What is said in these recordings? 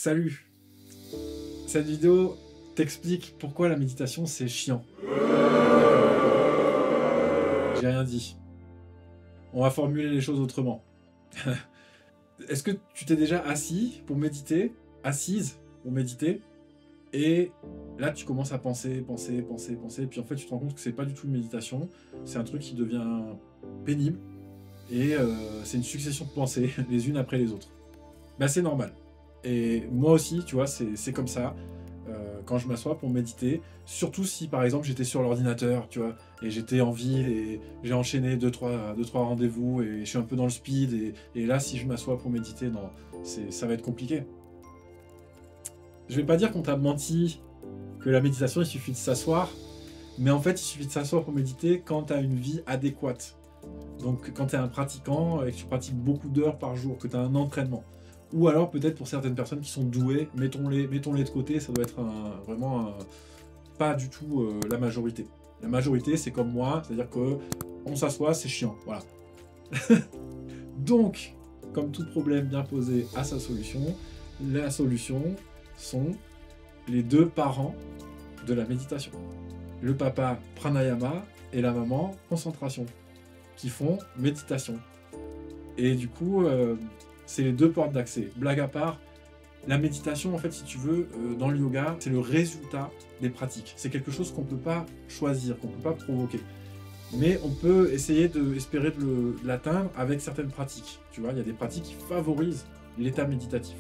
Salut! Cette vidéo t'explique pourquoi la méditation c'est chiant. J'ai rien dit. On va formuler les choses autrement. Est-ce que tu t'es déjà assis pour méditer, assise pour méditer, et là tu commences à penser, puis en fait tu te rends compte que c'est pas du tout une méditation, c'est un truc qui devient pénible, et c'est une succession de pensées, les unes après les autres. Bah c'est normal. Et moi aussi, tu vois, c'est comme ça, quand je m'assois pour méditer, surtout si par exemple j'étais sur l'ordinateur, tu vois, et j'étais en ville et j'ai enchaîné 2-3 rendez-vous et je suis un peu dans le speed, et là si je m'assois pour méditer, non, ça va être compliqué. Je vais pas dire qu'on t'a menti, que la méditation il suffit de s'asseoir, mais en fait il suffit de s'asseoir pour méditer quand tu as une vie adéquate. Donc quand tu es un pratiquant et que tu pratiques beaucoup d'heures par jour, que tu as un entraînement. Ou alors peut-être pour certaines personnes qui sont douées, mettons-les de côté, ça doit être vraiment pas du tout la majorité. La majorité c'est comme moi, c'est-à-dire que on s'assoit, c'est chiant, voilà. Donc, comme tout problème bien posé a sa solution, la solution sont les deux parents de la méditation. Le papa pranayama et la maman concentration, qui font méditation. Et du coup, c'est les deux portes d'accès. Blague à part, la méditation, en fait, si tu veux, dans le yoga, c'est le résultat des pratiques. C'est quelque chose qu'on ne peut pas choisir, qu'on ne peut pas provoquer. Mais on peut essayer espérer de l'atteindre avec certaines pratiques. Tu vois, il y a des pratiques qui favorisent l'état méditatif.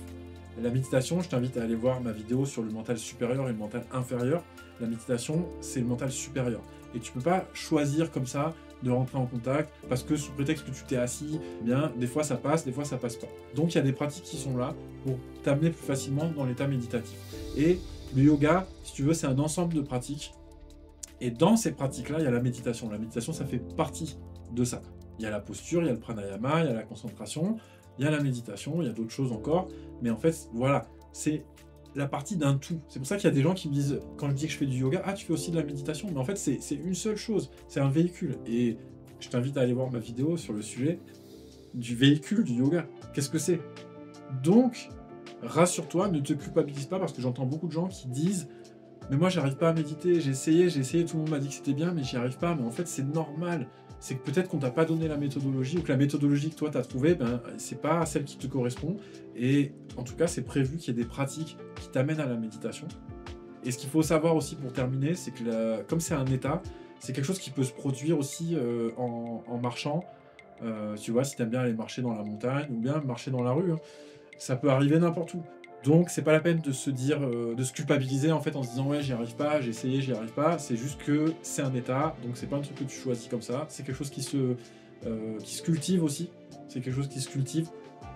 La méditation, je t'invite à aller voir ma vidéo sur le mental supérieur et le mental inférieur. La méditation, c'est le mental supérieur. Et tu peux pas choisir comme ça de rentrer en contact, parce que sous prétexte que tu t'es assis, eh bien, des fois ça passe, des fois ça passe pas. Donc il y a des pratiques qui sont là pour t'amener plus facilement dans l'état méditatif. Et le yoga, si tu veux, c'est un ensemble de pratiques. Et dans ces pratiques-là, il y a la méditation. La méditation, ça fait partie de ça. Il y a la posture, il y a le pranayama, il y a la concentration, il y a la méditation, il y a d'autres choses encore. Mais en fait, voilà, c'est la partie d'un tout. C'est pour ça qu'il y a des gens qui me disent, quand je dis que je fais du yoga, ah, tu fais aussi de la méditation. Mais en fait, c'est une seule chose. C'est un véhicule. Et je t'invite à aller voir ma vidéo sur le sujet du véhicule du yoga. Qu'est-ce que c'est? Donc, rassure-toi, ne te culpabilise pas, parce que j'entends beaucoup de gens qui disent mais moi j'arrive pas à méditer, j'ai essayé, tout le monde m'a dit que c'était bien, mais j'y arrive pas. Mais en fait c'est normal, c'est que peut-être qu'on t'a pas donné la méthodologie, ou que la méthodologie que toi t'as trouvée, ben, c'est pas celle qui te correspond. Et en tout cas c'est prévu qu'il y ait des pratiques qui t'amènent à la méditation. Et ce qu'il faut savoir aussi pour terminer, c'est que comme c'est un état, c'est quelque chose qui peut se produire aussi en marchant. Tu vois, si t'aimes bien aller marcher dans la montagne, ou bien marcher dans la rue, hein, ça peut arriver n'importe où. Donc c'est pas la peine de se dire, de se culpabiliser en fait en se disant ouais j'y arrive pas, j'ai essayé, j'y arrive pas. C'est juste que c'est un état, donc c'est pas un truc que tu choisis comme ça. C'est quelque chose qui se cultive aussi. C'est quelque chose qui se cultive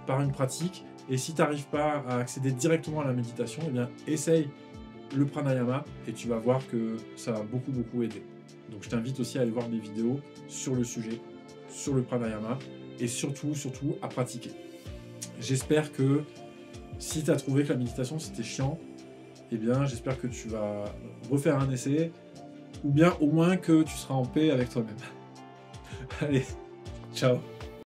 par une pratique. Et si tu n'arrives pas à accéder directement à la méditation, eh bien essaye le pranayama et tu vas voir que ça va beaucoup aider. Donc je t'invite aussi à aller voir mes vidéos sur le sujet, sur le pranayama, et surtout à pratiquer. J'espère que si tu as trouvé que la méditation c'était chiant, eh bien j'espère que tu vas refaire un essai, ou bien au moins que tu seras en paix avec toi-même. Allez, ciao!